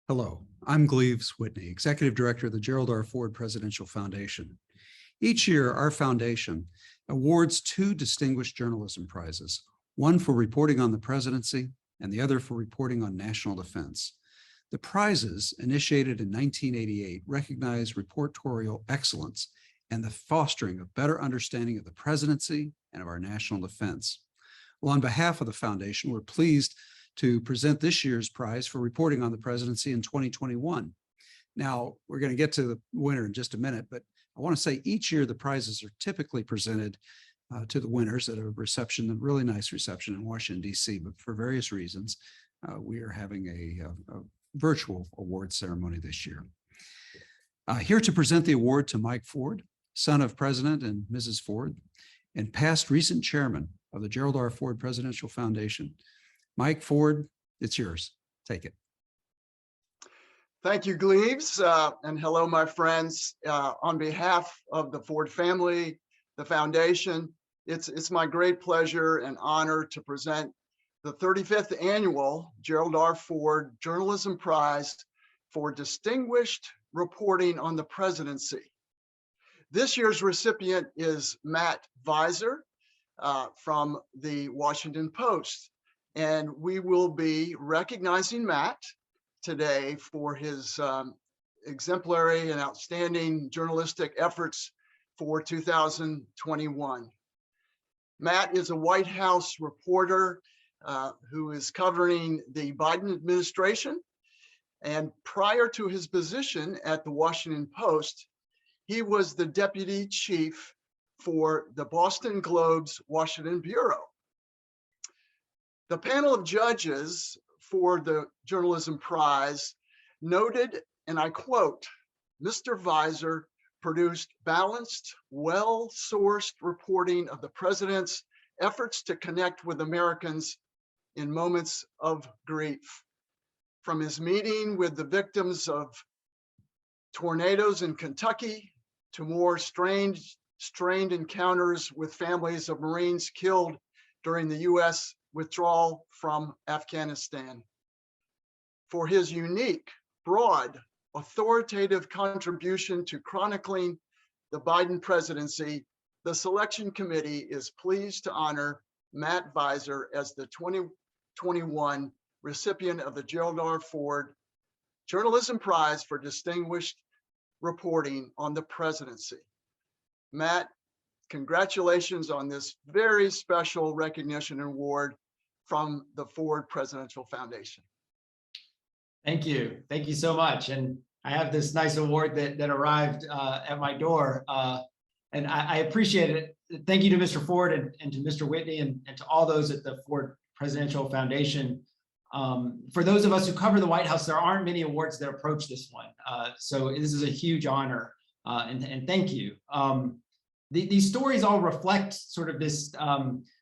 Hello, I'm Gleaves Whitney, Executive Director of the Gerald R. Ford Presidential Foundation. Each year, our foundation awards two distinguished journalism prizes, one for reporting on the presidency and the other for reporting on national defense. The prizes, initiated in 1988, recognize reportorial excellence and the fostering of better understanding of the presidency and of our national defense. Well, on behalf of the foundation, we're pleased to present this year's prize for reporting on the presidency in 2021. Now, we're going to get to the winner in just a minute, but I want to say each year the prizes are typically presented to the winners at a reception, a really nice reception in Washington, D.C., but for various reasons, we are having a virtual award ceremony this year. Here to present the award to Mike Ford, son of President and Mrs. Ford, and past recent chairman of the Gerald R. Ford Presidential Foundation. Mike Ford, it's yours. Take it. Thank you, Gleaves, and hello, my friends. On behalf of the Ford family, the foundation, it's my great pleasure and honor to present the 35th annual Gerald R. Ford Journalism Prize for distinguished reporting on the presidency. This year's recipient is Matt Viser from the Washington Post. And we will be recognizing Matt today for his exemplary and outstanding journalistic efforts for 2021. Matt is a White House reporter who is covering the Biden administration. And prior to his position at the Washington Post, he was the deputy chief for the Boston Globe's Washington Bureau. The panel of judges for the Journalism Prize noted, and I quote, "Mr. Viser produced balanced, well-sourced reporting of the president's efforts to connect with Americans in moments of grief. From his meeting with the victims of tornadoes in Kentucky to more strained encounters with families of Marines killed during the U.S. withdrawal from Afghanistan. For his unique, broad, authoritative contribution to chronicling the Biden presidency, the selection committee is pleased to honor Matt Viser as the 2021 recipient of the Gerald R. Ford Journalism Prize for distinguished reporting on the presidency." Matt, congratulations on this very special recognition and award from the Ford Presidential Foundation. Thank you. Thank you so much. And I have this nice award that arrived at my door. And I appreciate it. Thank you to Mr. Ford and to Mr. Whitney and to all those at the Ford Presidential Foundation. For those of us who cover the White House, there aren't many awards that approach this one. So this is a huge honor and thank you. These stories all reflect sort of this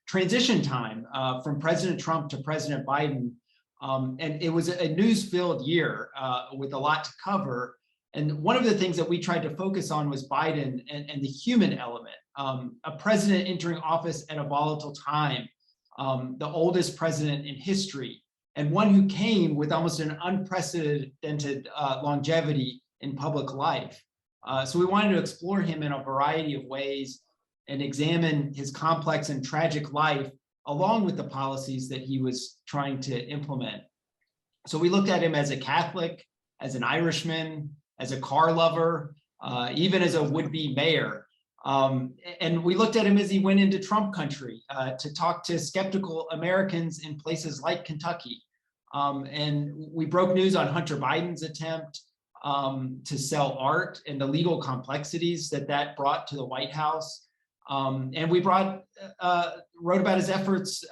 transition time from President Trump to President Biden. And it was a news-filled year with a lot to cover. And one of the things that we tried to focus on was Biden and the human element. A president entering office at a volatile time, the oldest president in history, and one who came with almost an unprecedented longevity in public life. So we wanted to explore him in a variety of ways and examine his complex and tragic life along with the policies that he was trying to implement. So we looked at him as a Catholic, as an Irishman, as a car lover, even as a would-be mayor. And we looked at him as he went into Trump country to talk to skeptical Americans in places like Kentucky. And we broke news on Hunter Biden's attempt to sell art and the legal complexities that brought to the White House. And we wrote about his efforts,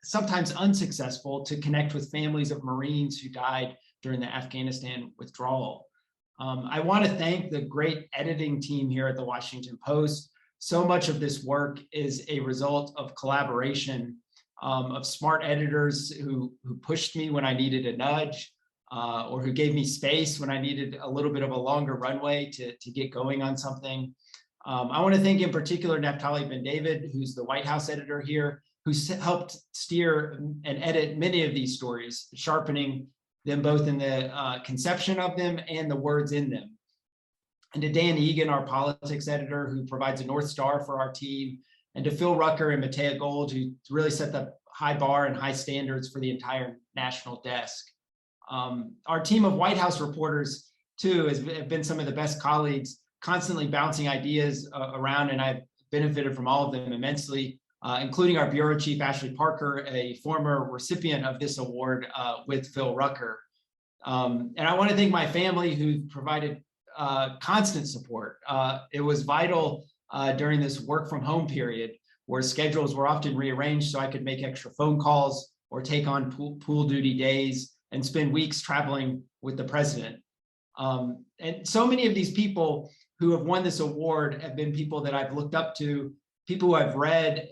sometimes unsuccessful, to connect with families of Marines who died during the Afghanistan withdrawal. I want to thank the great editing team here at the Washington Post. So much of this work is a result of collaboration, of smart editors who pushed me when I needed a nudge, or who gave me space when I needed a little bit of a longer runway to get going on something. I want to thank in particular Naftali Ben-David, who's the White House editor here, who's helped steer and edit many of these stories, sharpening them both in the conception of them and the words in them. And to Dan Egan, our politics editor, who provides a North Star for our team, and to Phil Rucker and Matea Gold, who really set the high bar and high standards for the entire national desk. Our team of White House reporters, too, have been some of the best colleagues, constantly bouncing ideas around, and I've benefited from all of them immensely, including our bureau chief, Ashley Parker, a former recipient of this award with Phil Rucker. And I want to thank my family, who provided constant support. It was vital during this work from home period, where schedules were often rearranged so I could make extra phone calls or take on pool duty days and spend weeks traveling with the president. And so many of these people who have won this award have been people that I've looked up to, people who I've read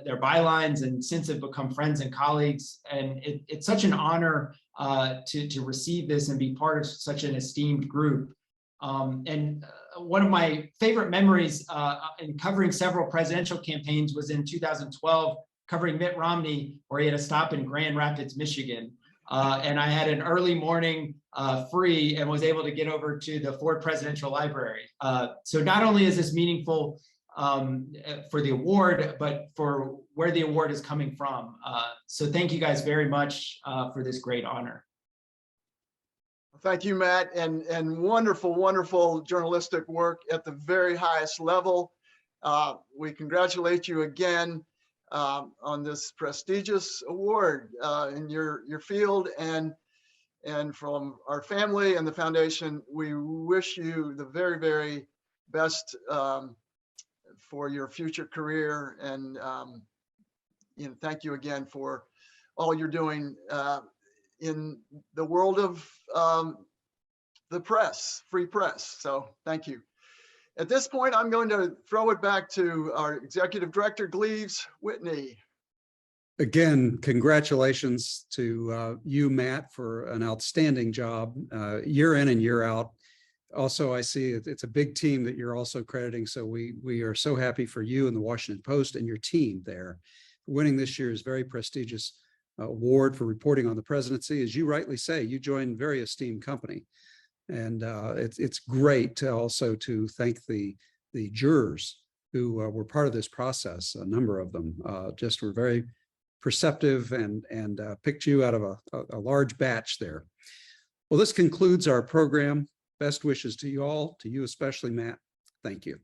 their bylines and since have become friends and colleagues. And it's such an honor to receive this and be part of such an esteemed group. And one of my favorite memories in covering several presidential campaigns was in 2012, covering Mitt Romney, where he had a stop in Grand Rapids, Michigan. And I had an early morning free and was able to get over to the Ford Presidential Library. So not only is this meaningful for the award, but for where the award is coming from. So thank you guys very much for this great honor. Thank you, Matt, and wonderful, wonderful journalistic work at the very highest level. We congratulate you again on this prestigious award in your field, and from our family and the foundation, we wish you the very, very best for your future career, and thank you again for all you're doing in the world of the press, free press. So thank you. At this point, I'm going to throw it back to our Executive Director, Gleaves Whitney. Again, congratulations to you, Matt, for an outstanding job year in and year out. Also, I see it's a big team that you're also crediting. So we are so happy for you and the Washington Post and your team there. Winning this year's very prestigious award for reporting on the presidency. As you rightly say, you joined a very esteemed company. And it's great to also to thank the jurors who were part of this process. A number of them just were very perceptive and picked you out of a large batch there. Well, this concludes our program. Best wishes to you all, to you especially, Matt. Thank you.